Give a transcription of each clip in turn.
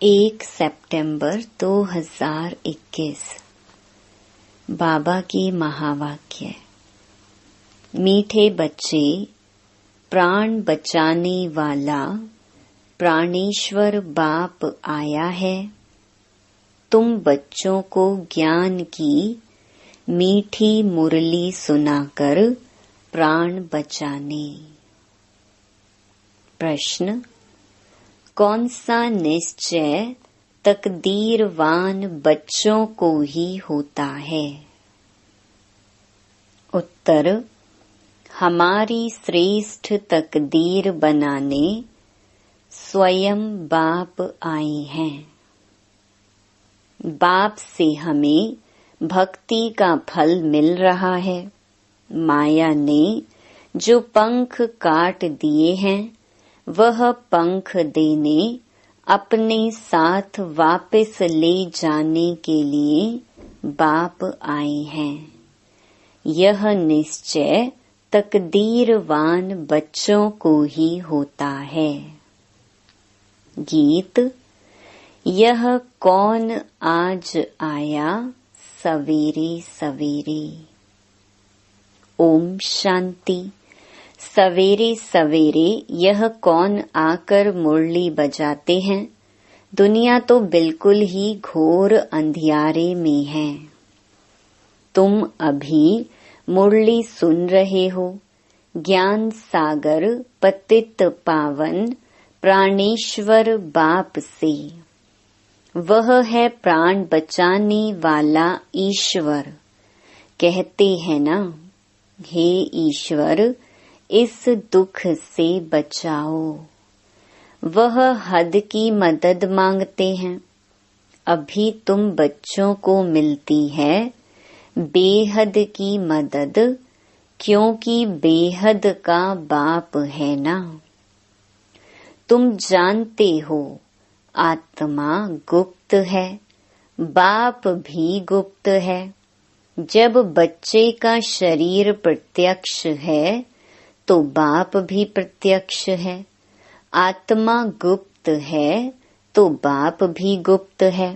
1 सितंबर 2021। बाबा की महावाक्य। मीठे बच्चे, प्राण बचाने वाला प्राणेश्वर बाप आया है। तुम बच्चों को ज्ञान की मीठी मुरली सुनाकर प्राण बचाने। प्रश्न: कौन सा निश्चय तकदीरवान बच्चों को ही होता है? उत्तर: हमारी श्रेष्ठ तकदीर बनाने स्वयं बाप आए हैं। बाप से हमें भक्ति का फल मिल रहा है। माया ने जो पंख काट दिए हैं, वह पंख देने अपने साथ वापस ले जाने के लिए बाप आए हैं। यह निश्चय तकदीरवान बच्चों को ही होता है। गीत। यह कौन आज आया सवेरे सवेरे। ओम शांति। सवेरे सवेरे यह कौन आकर मुरली बजाते हैं? दुनिया तो बिल्कुल ही घोर अंधियारे में है। तुम अभी मुरली सुन रहे हो। ज्ञान सागर पतित पावन प्राणेश्वर बाप से। वह है प्राण बचाने वाला ईश्वर। कहते हैं ना, हे ईश्वर, इस दुख से बचाओ। वह हद की मदद मांगते हैं। अभी तुम बच्चों को मिलती है बेहद की मदद, क्योंकि बेहद का बाप है ना। तुम जानते हो आत्मा गुप्त है, बाप भी गुप्त है। जब बच्चे का शरीर प्रत्यक्ष है तो बाप भी प्रत्यक्ष है। आत्मा गुप्त है तो बाप भी गुप्त है।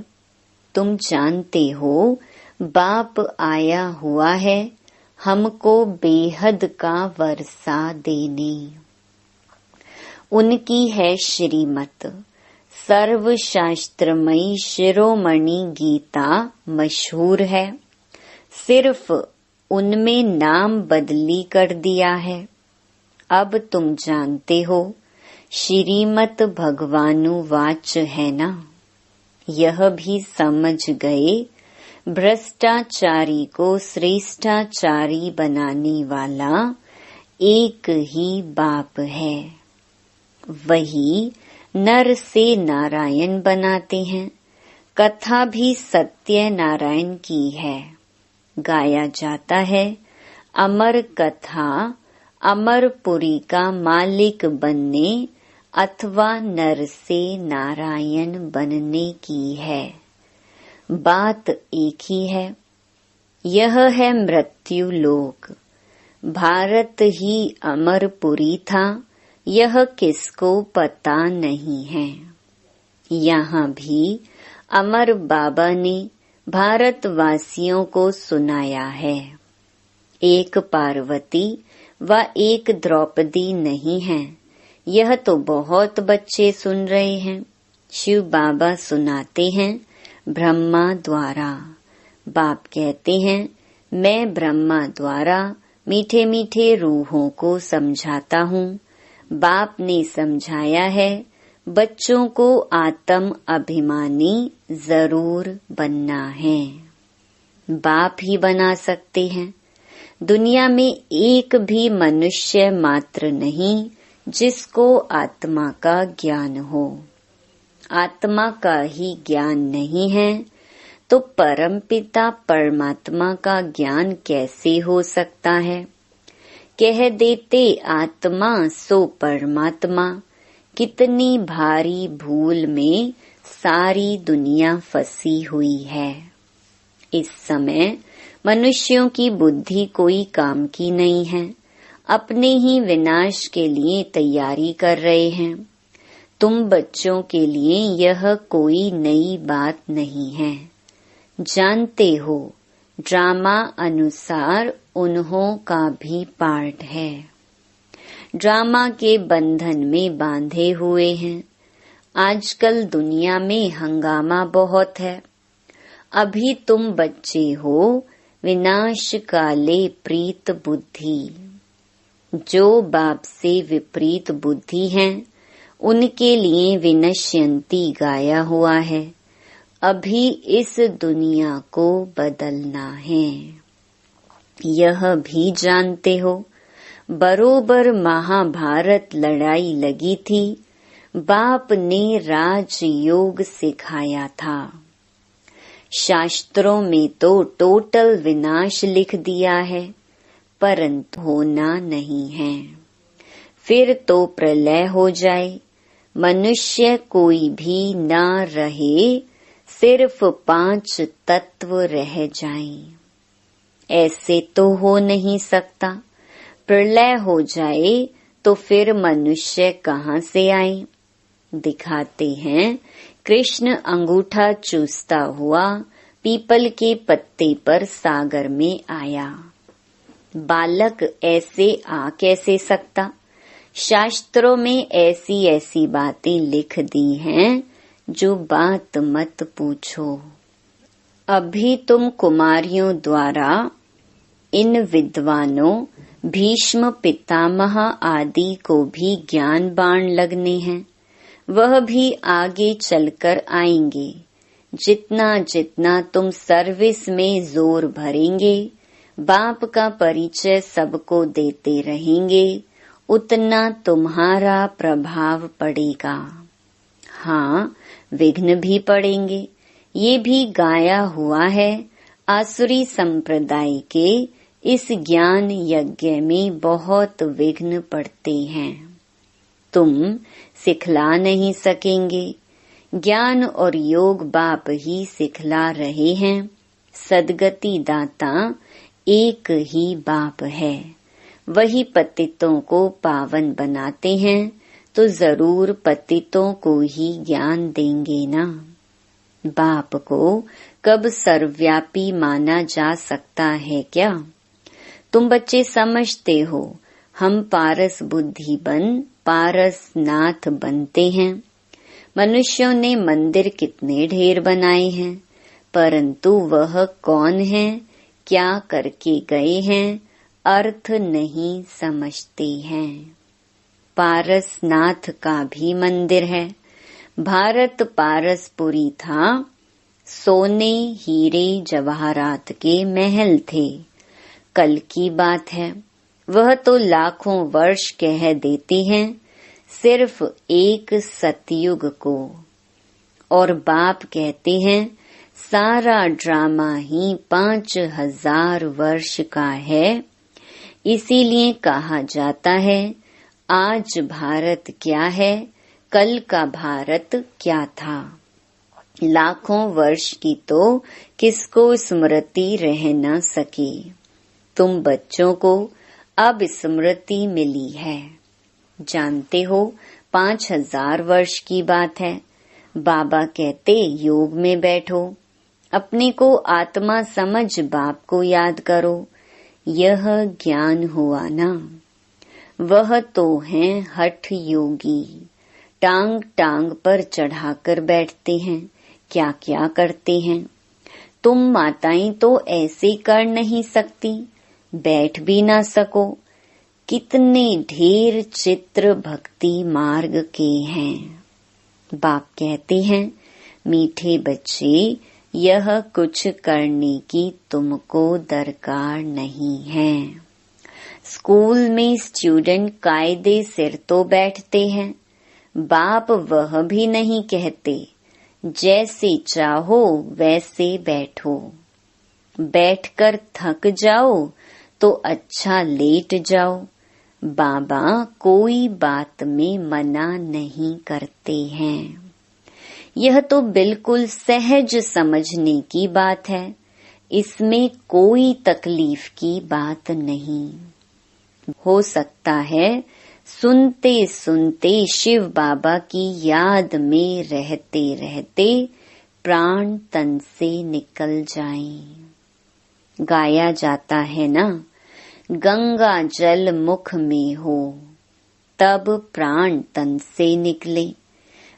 तुम जानते हो बाप आया हुआ है हमको बेहद का वर्षा देने। उनकी है श्रीमत। सर्वशास्त्रमयी शिरोमणि गीता मशहूर है। सिर्फ उनमें नाम बदली कर दिया है। अब तुम जानते हो श्रीमत भगवानुवाच है ना। यह भी समझ गए भ्रष्टाचारी को श्रेष्ठाचारी बनाने वाला एक ही बाप है। वही नर से नारायण बनाते हैं। कथा भी सत्य नारायण की है। गाया जाता है, अमर कथा अमरपुरी का मालिक बनने अथवा नर से नारायण बनने की है। बात एक ही है। यह है मृत्यु लोक। भारत ही अमरपुरी था, यह किसको पता नहीं है। यहाँ भी अमर बाबा ने भारतवासियों को सुनाया है। एक पार्वती व एक द्रौपदी नहीं है। यह तो बहुत बच्चे सुन रहे हैं। शिव बाबा सुनाते हैं ब्रह्मा द्वारा। बाप कहते हैं, मैं ब्रह्मा द्वारा मीठे मीठे रूहों को समझाता हूँ। बाप ने समझाया है बच्चों को आत्म अभिमानी जरूर बनना है। बाप ही बना सकते हैं। दुनिया में एक भी मनुष्य मात्र नहीं जिसको आत्मा का ज्ञान हो। आत्मा का ही ज्ञान नहीं है तो परमपिता परमात्मा का ज्ञान कैसे हो सकता है? कह देते आत्मा सो परमात्मा। कितनी भारी भूल में सारी दुनिया फंसी हुई है। इस समय मनुष्यों की बुद्धि कोई काम की नहीं है। अपने ही विनाश के लिए तैयारी कर रहे हैं। तुम बच्चों के लिए यह कोई नई बात नहीं है। जानते हो, ड्रामा अनुसार उन्हों का भी पार्ट है। ड्रामा के बंधन में बांधे हुए हैं। आजकल दुनिया में हंगामा बहुत है। अभी तुम बच्चे हो, विनाश काले प्रीत बुद्धि। जो बाप से विपरीत बुद्धि हैं, उनके लिए विनश्यंती गाया हुआ है। अभी इस दुनिया को बदलना है। यह भी जानते हो, बरोबर महाभारत लड़ाई लगी थी। बाप ने राजयोग सिखाया था। शास्त्रों में तो टोटल विनाश लिख दिया है, परंतु होना नहीं है। फिर तो प्रलय हो जाए, मनुष्य कोई भी ना रहे, सिर्फ 5 तत्व रह जाएं। ऐसे तो हो नहीं सकता। प्रलय हो जाए तो फिर मनुष्य कहाँ से आए? दिखाते हैं, कृष्ण अंगूठा चूसता हुआ पीपल के पत्ते पर सागर में आया। बालक ऐसे आ कैसे सकता? शास्त्रों में ऐसी ऐसी बातें लिख दी हैं, जो बात मत पूछो। अभी तुम कुमारियों द्वारा इन विद्वानों भीष्म पितामह आदि को भी ज्ञान बाण लगने हैं। वह भी आगे चलकर आएंगे। जितना जितना तुम सर्विस में जोर भरेंगे, बाप का परिचय सबको देते रहेंगे, उतना तुम्हारा प्रभाव पड़ेगा। हाँ, विघ्न भी पड़ेंगे। ये भी गाया हुआ है। आसुरी संप्रदाय के इस ज्ञान यज्ञ में बहुत विघ्न पड़ते हैं। तुम सिखला नहीं सकेंगे। ज्ञान और योग बाप ही सिखला रहे हैं। सदगति दाता एक ही बाप है। वही पतितों को पावन बनाते हैं, तो जरूर पतितों को ही ज्ञान देंगे ना। बाप को कब सर्वव्यापी माना जा सकता है क्या? तुम बच्चे समझते हो, हम पारस बुद्धि बन पारस नाथ बनते हैं। मनुष्यों ने मंदिर कितने ढेर बनाए हैं, परंतु वह कौन है, क्या करके गए हैं, अर्थ नहीं समझते हैं। पारसनाथ का भी मंदिर है। भारत पारसपुरी था। सोने हीरे जवाहरात के महल थे। कल की बात है। वह तो लाखों वर्ष कह देती हैं, सिर्फ एक सतयुग को। और बाप कहते हैं, सारा ड्रामा ही 5000 वर्ष का है। इसीलिए कहा जाता है, आज भारत क्या है, कल का भारत क्या था। लाखों वर्ष की तो किसको स्मृति रह न सके। तुम बच्चों को अब स्मृति मिली है। जानते हो, 5000 वर्ष की बात है। बाबा कहते, योग में बैठो, अपने को आत्मा समझ बाप को याद करो। यह ज्ञान हुआ ना। वह तो हैं हठ योगी, टांग टांग पर चढ़ाकर बैठते हैं, क्या क्या करते हैं। तुम माताएं तो ऐसे कर नहीं सकती, बैठ भी ना सको। कितने ढेर चित्र भक्ति मार्ग के हैं। बाप कहते हैं, मीठे बच्चे, यह कुछ करने की तुमको दरकार नहीं है। स्कूल में स्टूडेंट कायदे सिर तो बैठते हैं। बाप वह भी नहीं कहते, जैसे चाहो वैसे बैठो। बैठकर थक जाओ तो अच्छा लेट जाओ। बाबा कोई बात में मना नहीं करते हैं। यह तो बिल्कुल सहज समझने की बात है। इसमें कोई तकलीफ की बात नहीं। हो सकता है सुनते सुनते शिव बाबा की याद में रहते रहते प्राण तन से निकल जाएं। गाया जाता है ना, गंगा जल मुख में हो तब प्राण तन से निकले।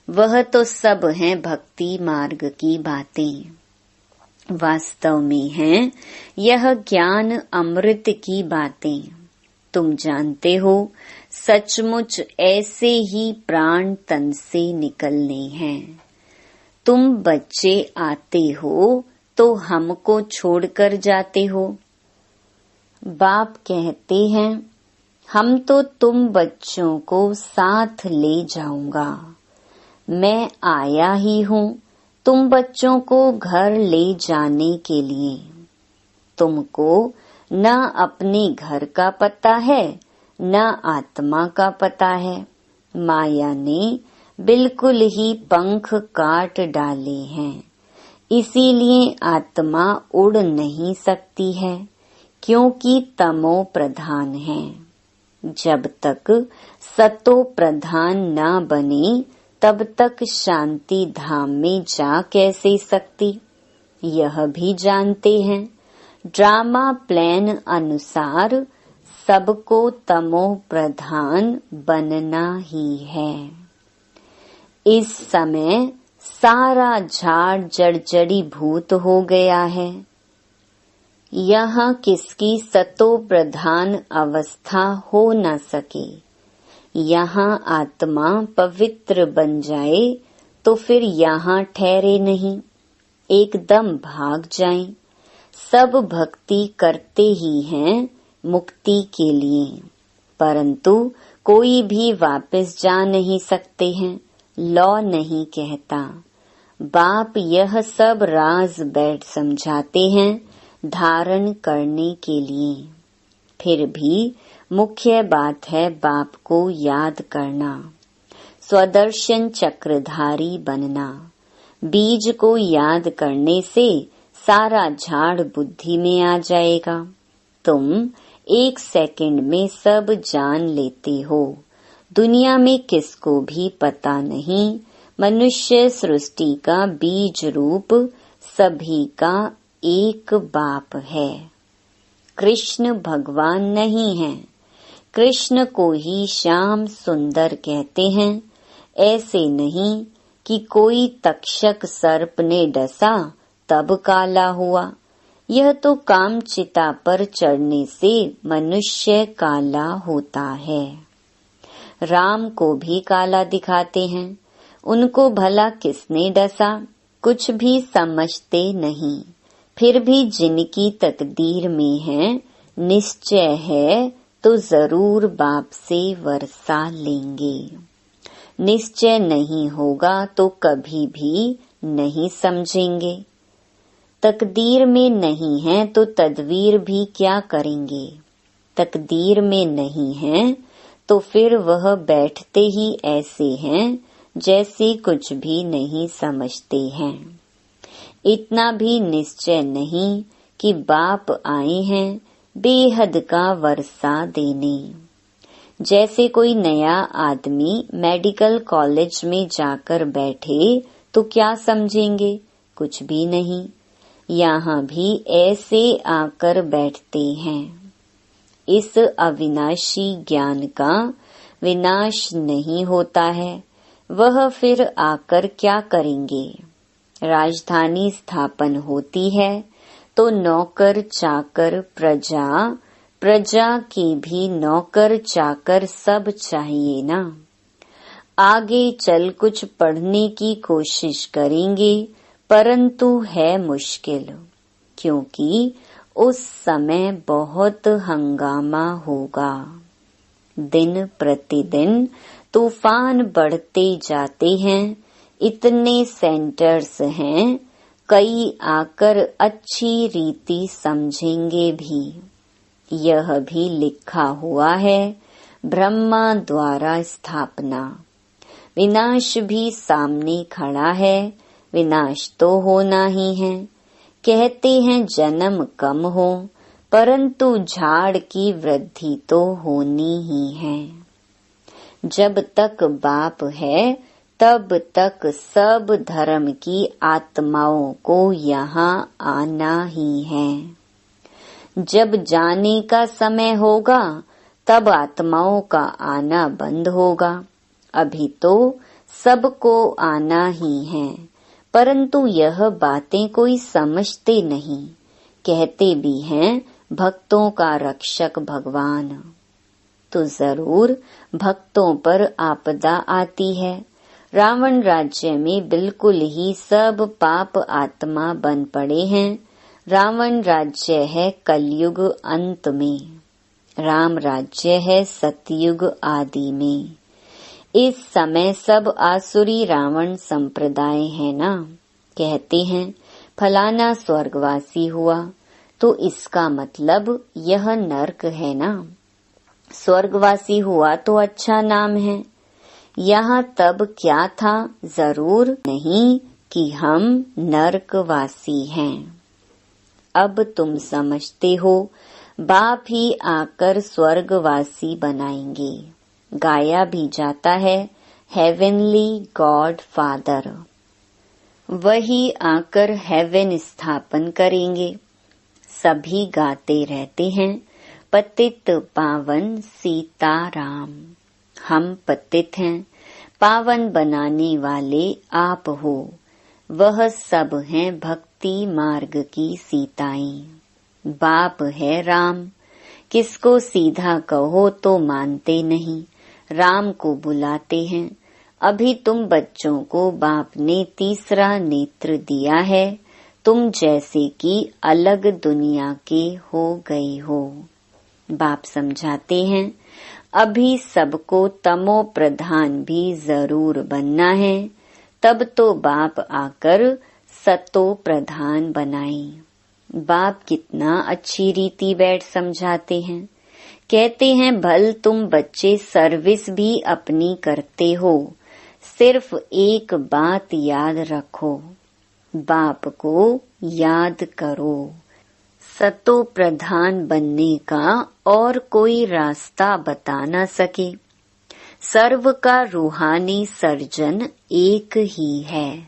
वह तो सब है भक्ति मार्ग की बातें। वास्तव में है यह ज्ञान अमृत की बातें। तुम जानते हो सचमुच ऐसे ही प्राण तन से निकलने हैं। तुम बच्चे आते हो तो हमको छोड़कर जाते हो। बाप कहते हैं हम तो तुम बच्चों को साथ ले जाऊंगा। मैं आया ही हूँ तुम बच्चों को घर ले जाने के लिए। तुमको न अपने घर का पता है न आत्मा का पता है। माया ने बिल्कुल ही पंख काट डाले हैं, इसीलिए आत्मा उड़ नहीं सकती है, क्योंकि तमो प्रधान है। जब तक सतो प्रधान न बने तब तक शांति धाम में जा कैसे सकती, यह भी जानते हैं। ड्रामा प्लान अनुसार सबको तमो प्रधान बनना ही है। इस समय सारा झाड़ जड़जड़ी भूत हो गया है। यहाँ किसकी सतो प्रधान अवस्था हो न सके। यहाँ आत्मा पवित्र बन जाए तो फिर यहाँ ठहरे नहीं, एकदम भाग जाएं। सब भक्ति करते ही हैं मुक्ति के लिए, परंतु कोई भी वापस जा नहीं सकते हैं। लॉ नहीं कहता। बाप यह सब राज बैठ समझाते हैं धारण करने के लिए। फिर भी मुख्य बात है बाप को याद करना, स्वदर्शन चक्रधारी बनना। बीज को याद करने से सारा झाड़ बुद्धि में आ जाएगा। तुम 1 सेकंड में सब जान लेते हो। दुनिया में किसको भी पता नहीं, मनुष्य सृष्टि का बीज रूप सभी का एक बाप है। कृष्ण भगवान नहीं है। कृष्ण को ही श्याम सुंदर कहते हैं। ऐसे नहीं कि कोई तक्षक सर्प ने डसा तब काला हुआ। यह तो काम चिता पर चढ़ने से मनुष्य काला होता है। राम को भी काला दिखाते हैं। उनको भला किसने डसा, कुछ भी समझते नहीं। फिर भी जिनकी तकदीर में है, निश्चय है तो जरूर बाप से वर्षा लेंगे। निश्चय नहीं होगा तो कभी भी नहीं समझेंगे। तकदीर में नहीं है तो तदवीर भी क्या करेंगे। तकदीर में नहीं है तो फिर वह बैठते ही ऐसे हैं जैसे कुछ भी नहीं समझते हैं। इतना भी निश्चय नहीं कि बाप आए हैं बेहद का वर्षा देने। जैसे कोई नया आदमी मेडिकल कॉलेज में जाकर बैठे तो क्या समझेंगे, कुछ भी नहीं। यहाँ भी ऐसे आकर बैठते हैं। इस अविनाशी ज्ञान का विनाश नहीं होता है, वह फिर आकर क्या करेंगे। राजधानी स्थापन होती है तो नौकर चाकर प्रजा, प्रजा के भी नौकर चाकर सब चाहिए ना। आगे चल कुछ पढ़ने की कोशिश करेंगे, परंतु है मुश्किल, क्योंकि उस समय बहुत हंगामा होगा। दिन प्रतिदिन तूफान बढ़ते जाते हैं। इतने सेंटर्स हैं, कई आकर अच्छी रीति समझेंगे भी। यह भी लिखा हुआ है, ब्रह्मा द्वारा स्थापना। विनाश भी सामने खड़ा है, विनाश तो होना ही है। कहते हैं जन्म कम हो, परंतु झाड़ की वृद्धि तो होनी ही है। जब तक बाप है तब तक सब धर्म की आत्माओं को यहाँ आना ही है। जब जाने का समय होगा तब आत्माओं का आना बंद होगा। अभी तो सबको आना ही है, परंतु यह बातें कोई समझते नहीं। कहते भी हैं भक्तों का रक्षक भगवान। तो जरूर भक्तों पर आपदा आती है। रावण राज्य में बिल्कुल ही सब पाप आत्मा बन पड़े हैं। रावण राज्य है कलयुग अंत में, राम राज्य है सतयुग आदि में। इस समय सब आसुरी रावण संप्रदाय है ना। कहते हैं फलाना स्वर्गवासी हुआ, तो इसका मतलब यह नरक है ना। स्वर्गवासी हुआ तो अच्छा नाम है। यहाँ तब क्या था, जरूर नहीं कि हम नरकवासी हैं। अब तुम समझते हो, बाप ही आकर स्वर्गवासी बनाएंगे। गाया भी जाता है हेवनली गॉड फादर, वही आकर हेवन स्थापन करेंगे। सभी गाते रहते हैं पतित पावन सीताराम। हम पतित हैं, पावन बनाने वाले आप हो। वह सब हैं भक्ति मार्ग की सीताएं। बाप है राम, किसको सीधा कहो तो मानते नहीं, राम को बुलाते हैं। अभी तुम बच्चों को बाप ने तीसरा नेत्र दिया है, तुम जैसे कि अलग दुनिया के हो गए हो। बाप समझाते हैं अभी सबको तमो प्रधान भी जरूर बनना है, तब तो बाप आकर सतो प्रधान बनाए। बाप कितना अच्छी रीति बैठ समझाते हैं। कहते हैं भल तुम बच्चे सर्विस भी अपनी करते हो, सिर्फ एक बात याद रखो, बाप को याद करो। सतो प्रधान बनने का और कोई रास्ता बता न सके। सर्व का रूहानी सर्जन एक ही है,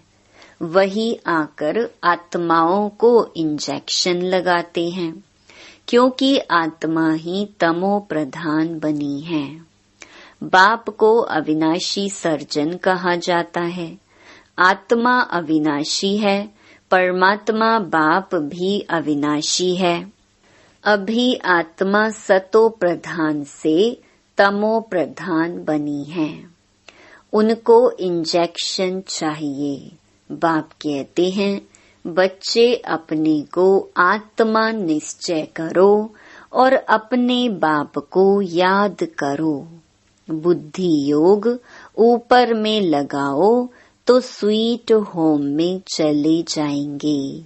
वही आकर आत्माओं को इंजेक्शन लगाते हैं, क्योंकि आत्मा ही तमो प्रधान बनी है। बाप को अविनाशी सर्जन कहा जाता है। आत्मा अविनाशी है, परमात्मा बाप भी अविनाशी है। अभी आत्मा सतो प्रधान से तमो प्रधान बनी है, उनको इंजेक्शन चाहिए। बाप कहते हैं बच्चे अपने को आत्मा निश्चय करो और अपने बाप को याद करो। बुद्धि योग ऊपर में लगाओ तो स्वीट होम में चले जाएंगे।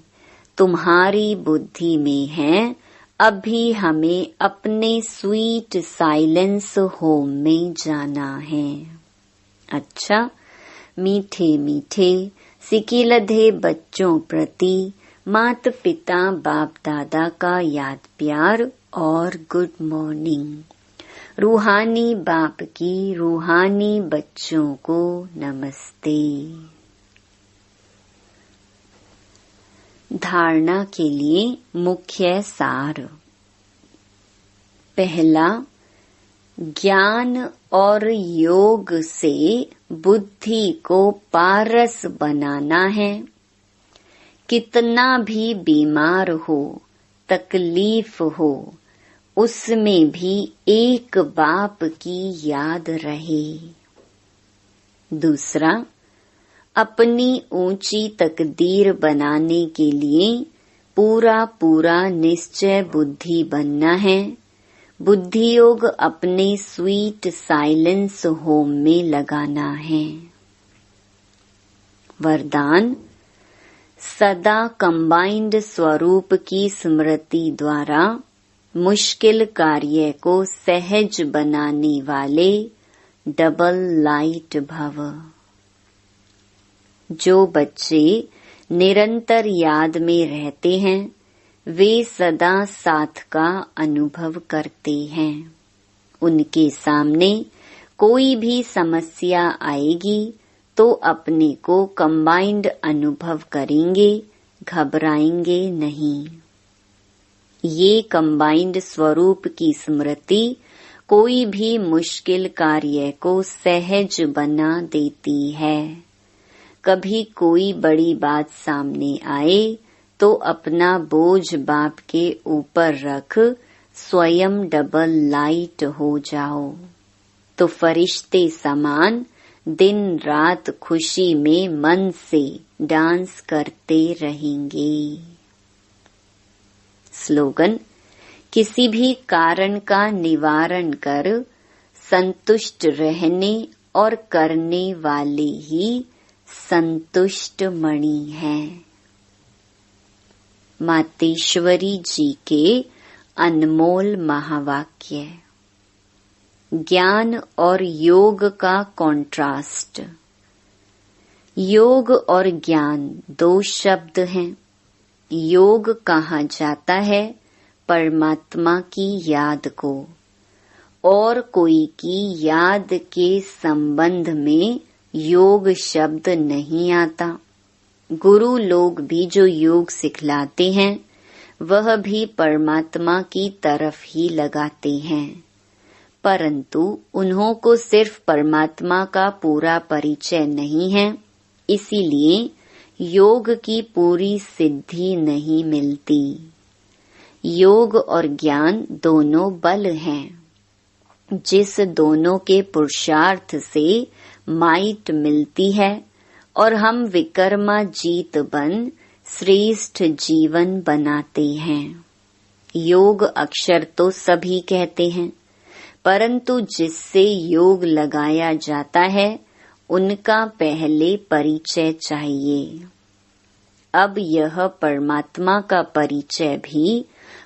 तुम्हारी बुद्धि में है, अभी हमें अपने स्वीट साइलेंस होम में जाना है। अच्छा, मीठे मीठे सिकिलधे बच्चों प्रति मात पिता बाप दादा का याद प्यार और गुड मॉर्निंग। रूहानी बाप की रूहानी बच्चों को नमस्ते। धारणा के लिए मुख्य सार। पहला, ज्ञान और योग से बुद्धि को पारस बनाना है। कितना भी बीमार हो, तकलीफ हो, उसमें भी एक बाप की याद रहे। दूसरा, अपनी ऊंची तकदीर बनाने के लिए पूरा पूरा निश्चय बुद्धि बनना है। बुद्धि योग अपने स्वीट साइलेंस होम में लगाना है। वरदान, सदा कंबाइंड स्वरूप की स्मृति द्वारा मुश्किल कार्य को सहज बनाने वाले डबल लाइट भव। जो बच्चे निरंतर याद में रहते हैं, वे सदा साथ का अनुभव करते हैं। उनके सामने कोई भी समस्या आएगी तो अपने को कंबाइंड अनुभव करेंगे, घबराएंगे नहीं। ये कंबाइंड स्वरूप की स्मृति कोई भी मुश्किल कार्य को सहज बना देती है। कभी कोई बड़ी बात सामने आए तो अपना बोझ बाप के ऊपर रख स्वयं डबल लाइट हो जाओ, तो फरिश्ते समान दिन रात खुशी में मन से डांस करते रहेंगे। स्लोगन: किसी भी कारण का निवारण कर संतुष्ट रहने और करने वाले ही संतुष्ट मणि हैं। मातेश्वरी जी के अनमोल महावाक्य। ज्ञान और योग का कॉन्ट्रास्ट। योग और ज्ञान दो शब्द हैं। योग कहा जाता है परमात्मा की याद को, और कोई की याद के संबंध में योग शब्द नहीं आता। गुरु लोग भी जो योग सिखलाते हैं वह भी परमात्मा की तरफ ही लगाते हैं, परंतु उन्हों को सिर्फ परमात्मा का पूरा परिचय नहीं है, इसीलिए योग की पूरी सिद्धि नहीं मिलती। योग और ज्ञान दोनों बल हैं, जिस दोनों के पुरुषार्थ से माइट मिलती है और हम विकर्मा जीत बन श्रेष्ठ जीवन बनाते हैं। योग अक्षर तो सभी कहते हैं, परंतु जिससे योग लगाया जाता है उनका पहले परिचय चाहिए। अब यह परमात्मा का परिचय भी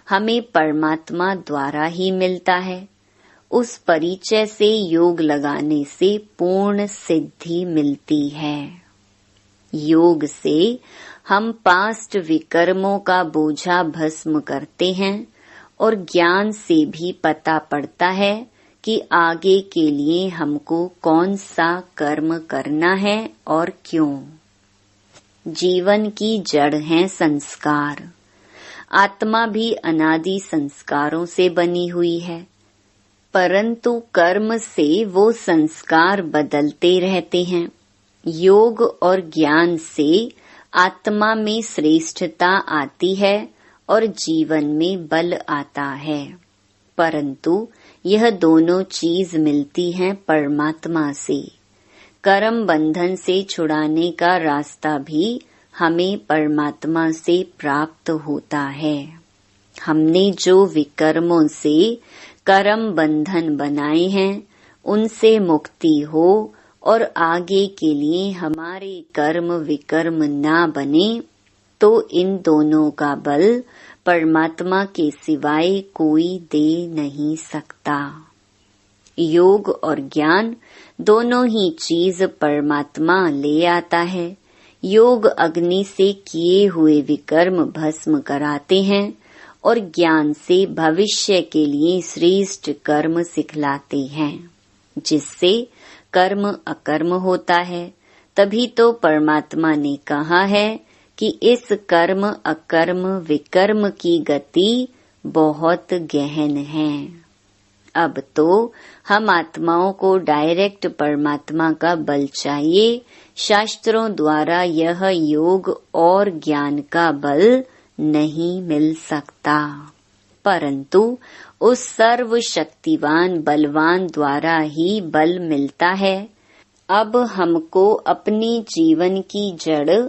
हमें परमात्मा द्वारा ही मिलता है। उस परिचय से योग लगाने से पूर्ण सिद्धि मिलती है। योग से हम पास्ट विकर्मों का बोझा भस्म करते हैं और ज्ञान से भी पता पड़ता है कि आगे के लिए हमको कौन सा कर्म करना है और क्यों। जीवन की जड़ है संस्कार। आत्मा भी अनादि संस्कारों से बनी हुई है, परंतु कर्म से वो संस्कार बदलते रहते हैं। योग और ज्ञान से आत्मा में श्रेष्ठता आती है और जीवन में बल आता है, परंतु यह दोनों चीज मिलती हैं परमात्मा से। कर्म बंधन से छुड़ाने का रास्ता भी हमें परमात्मा से प्राप्त होता है। हमने जो विकर्मों से कर्म बंधन बनाए हैं उनसे मुक्ति हो और आगे के लिए हमारे कर्म विकर्म ना बने, तो इन दोनों का बल परमात्मा के सिवाय कोई दे नहीं सकता। योग और ज्ञान दोनों ही चीज परमात्मा ले आता है। योग अग्नि से किए हुए विकर्म भस्म कराते हैं और ज्ञान से भविष्य के लिए श्रेष्ठ कर्म सिखलाते हैं, जिससे कर्म अकर्म होता है। तभी तो परमात्मा ने कहा है कि इस कर्म अकर्म विकर्म की गति बहुत गहन है। अब तो हम आत्माओं को डायरेक्ट परमात्मा का बल चाहिए। शास्त्रों द्वारा यह योग और ज्ञान का बल नहीं मिल सकता, परंतु उस सर्वशक्तिवान बलवान द्वारा ही बल मिलता है। अब हमको अपने जीवन की जड़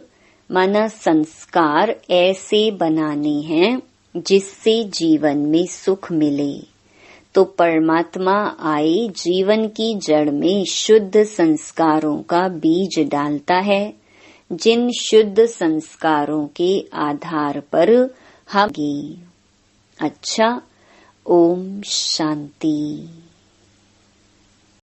माना संस्कार ऐसे बनाने हैं जिससे जीवन में सुख मिले। तो परमात्मा आए जीवन की जड़ में शुद्ध संस्कारों का बीज डालता है, जिन शुद्ध संस्कारों के आधार पर हम अच्छा। ओम शांति।